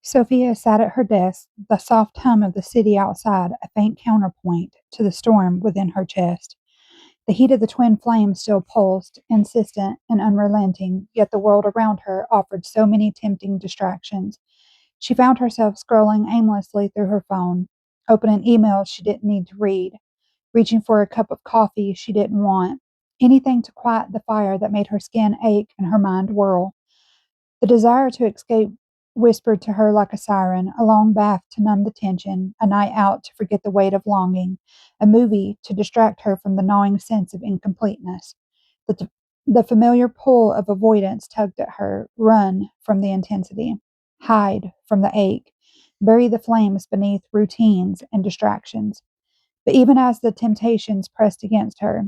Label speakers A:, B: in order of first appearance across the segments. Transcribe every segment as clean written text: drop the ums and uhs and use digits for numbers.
A: Sophia sat at her desk, the soft hum of the city outside a faint counterpoint to the storm within her chest. The heat of the twin flames still pulsed, insistent and unrelenting, yet the world around her offered so many tempting distractions. She found herself scrolling aimlessly through her phone, opening emails she didn't need to read, reaching for a cup of coffee she didn't want, anything to quiet the fire that made her skin ache and her mind whirl. The desire to escape whispered to her like a siren, a long bath to numb the tension, a night out to forget the weight of longing, a movie to distract her from the gnawing sense of incompleteness. The, the familiar pull of avoidance tugged at her, run from the intensity, hide from the ache, bury the flames beneath routines and distractions. But even as the temptations pressed against her,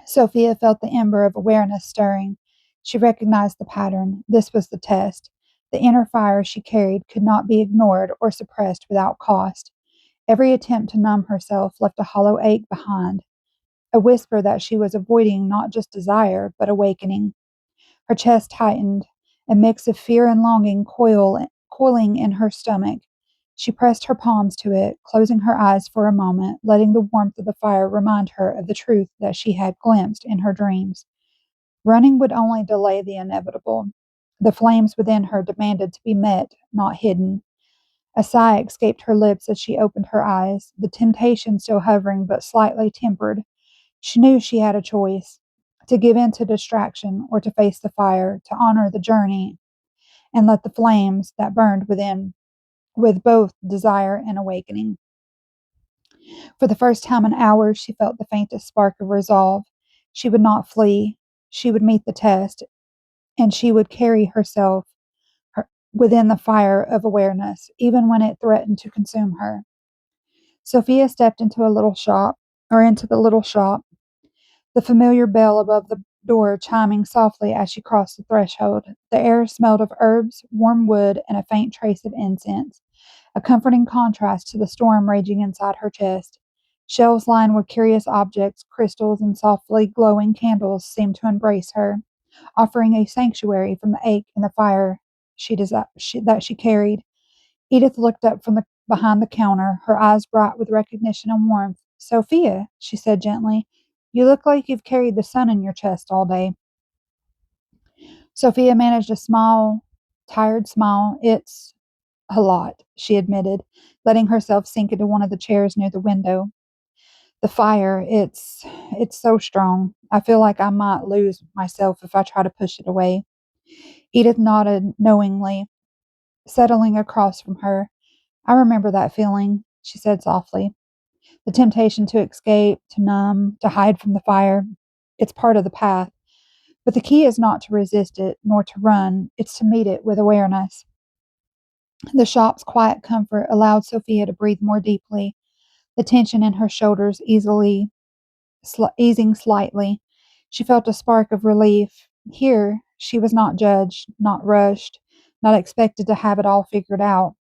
A: Sophia felt the ember of awareness stirring. She recognized the pattern. This was the test. The inner fire she carried could not be ignored or suppressed without cost. Every attempt to numb herself left a hollow ache behind, a whisper that she was avoiding not just desire, but awakening. Her chest tightened, a mix of fear and longing coiling in her stomach. She pressed her palms to it, closing her eyes for a moment, letting the warmth of the fire remind her of the truth that she had glimpsed in her dreams. Running would only delay the inevitable. The flames within her demanded to be met, not hidden. A sigh escaped her lips as she opened her eyes, the temptation still hovering but slightly tempered. She knew she had a choice: to give in to distraction or to face the fire, to honor the journey and let the flames that burned within with both desire and awakening. For the first time in hours, she felt the faintest spark of resolve. She would not flee. She would meet the test, and she would carry herself within the fire of awareness, even when it threatened to consume her. Sophia stepped into the little shop, the familiar bell above the door chiming softly as she crossed the threshold. The air smelled of herbs, warm wood, and a faint trace of incense, a comforting contrast to the storm raging inside her chest. Shelves lined with curious objects, crystals, and softly glowing candles seemed to embrace her, offering a sanctuary from the ache and the fire that she carried. Edith looked up from behind the counter, her eyes bright with recognition and warmth. "Sophia," she said gently, "you look like you've carried the sun in your chest all day." Sophia managed a tired smile. "It's a lot," she admitted, letting herself sink into one of the chairs near the window. "The fire, it's so strong. I feel like I might lose myself if I try to push it away." Edith nodded knowingly, settling across from her. "I remember that feeling," she said softly. "The temptation to escape, to numb, to hide from the fire. It's part of the path. But the key is not to resist it, nor to run. It's to meet it with awareness." The shop's quiet comfort allowed Sophia to breathe more deeply, the tension in her shoulders easing slightly. She felt a spark of relief. Here, she was not judged, not rushed, not expected to have it all figured out.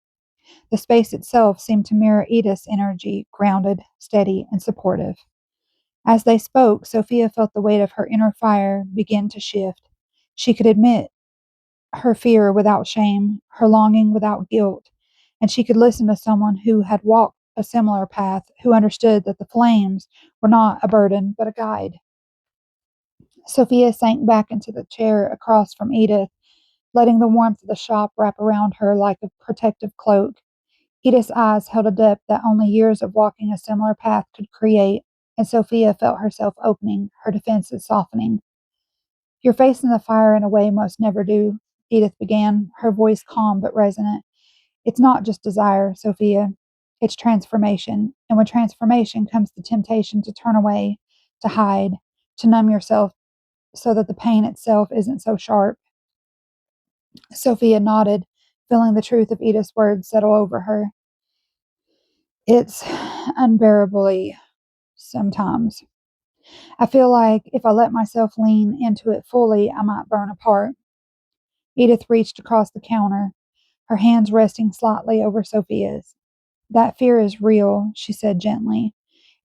A: The space itself seemed to mirror Edith's energy, grounded, steady, and supportive. As they spoke, Sophia felt the weight of her inner fire begin to shift. She could admit her fear without shame, her longing without guilt, and she could listen to someone who had walked a similar path, who understood that the flames were not a burden, but a guide. Sophia sank back into the chair across from Edith, letting the warmth of the shop wrap around her like a protective cloak. Edith's eyes held a depth that only years of walking a similar path could create, and Sophia felt herself opening, her defenses softening. "You're facing the fire in a way most never do," Edith began, her voice calm but resonant. "It's not just desire, Sophia. It's transformation. And with transformation comes the temptation to turn away, to hide, to numb yourself so that the pain itself isn't so sharp." Sophia nodded, feeling the truth of Edith's words settle over her. "It's unbearably sometimes. I feel like if I let myself lean into it fully, I might burn apart." Edith reached across the counter, her hands resting slightly over Sophia's. "That fear is real," she said gently.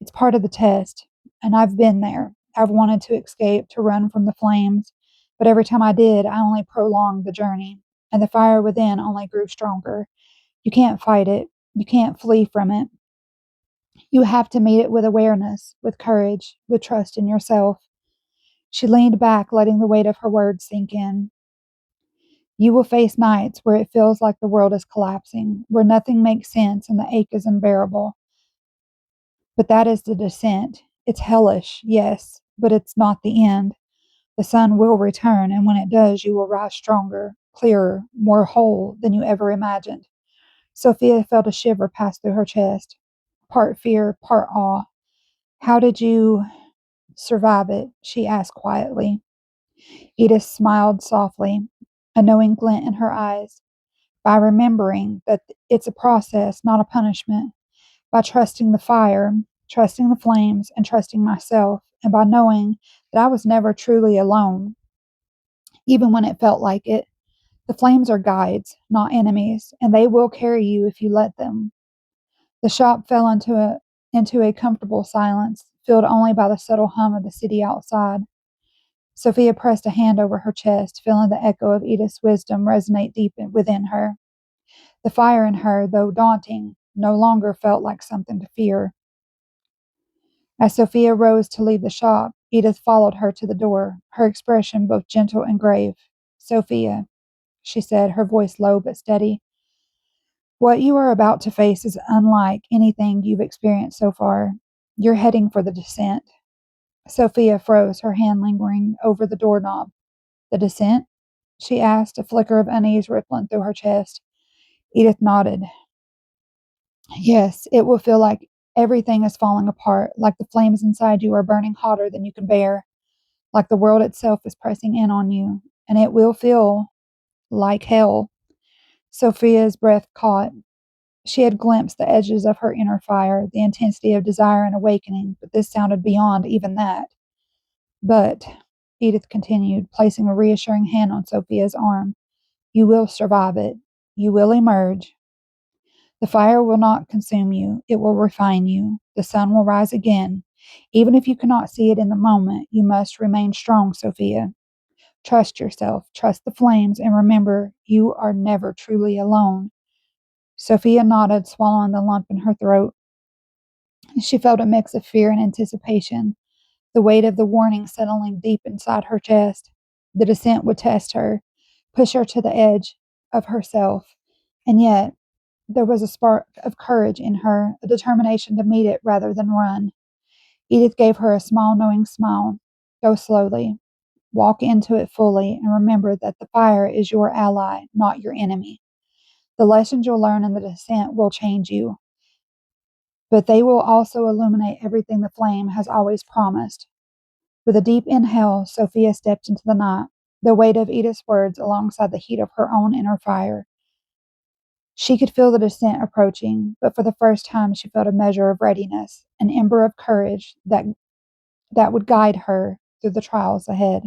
A: "It's part of the test. And I've been there. I've wanted to escape, to run from the flames. But every time I did, I only prolonged the journey. and the fire within only grew stronger. You can't fight it. You can't flee from it. You have to meet it with awareness, with courage, with trust in yourself. She leaned back, letting the weight of her words sink in. You will face nights where it feels like the world is collapsing, where nothing makes sense and the ache is unbearable. But that is the descent. It's hellish, yes, but it's not the end. The sun will return, and when it does, you will rise stronger, clearer, more whole than you ever imagined. Sophia felt a shiver pass through her chest, part fear, part awe. How did you survive it? She asked quietly. Edith smiled softly, a knowing glint in her eyes. By remembering that it's a process, not a punishment. By trusting the fire, trusting the flames, and trusting myself, and by knowing that I was never truly alone, even when it felt like it. The flames are guides, not enemies, and they will carry you if you let them. The shop fell into a comfortable silence, filled only by the subtle hum of the city outside. Sophia pressed a hand over her chest, feeling the echo of Edith's wisdom resonate deep within her. The fire in her, though daunting, no longer felt like something to fear. As Sophia rose to leave the shop, Edith followed her to the door, her expression both gentle and grave. Sophia, she said, her voice low but steady, what you are about to face is unlike anything you've experienced so far. You're heading for the descent. Sophia froze, her hand lingering over the doorknob. The descent? She asked, a flicker of unease rippling through her chest. Edith nodded. Yes, it will feel like everything is falling apart, like the flames inside you are burning hotter than you can bear, like the world itself is pressing in on you, and it will feel like hell. Sophia's breath caught. She had glimpsed the edges of her inner fire, the intensity of desire and awakening, but this sounded beyond even that. But, Edith continued, placing a reassuring hand on Sophia's arm, you will survive it. You will emerge. The fire will not consume you. It will refine you. The sun will rise again. Even if you cannot see it in the moment, you must remain strong, Sophia. Trust yourself, trust the flames, and remember, you are never truly alone. Sophia nodded, swallowing the lump in her throat. She felt a mix of fear and anticipation, the weight of the warning settling deep inside her chest. The descent would test her, push her to the edge of herself, and yet there was a spark of courage in her, a determination to meet it rather than run. Edith gave her a small, knowing smile. Go slowly. Walk into it fully, and remember that the fire is your ally, not your enemy. The lessons you'll learn in the descent will change you, but they will also illuminate everything the flame has always promised. With a deep inhale, Sophia stepped into the night, the weight of Edith's words alongside the heat of her own inner fire. She could feel the descent approaching, but for the first time she felt a measure of readiness, an ember of courage that would guide her through the trials ahead.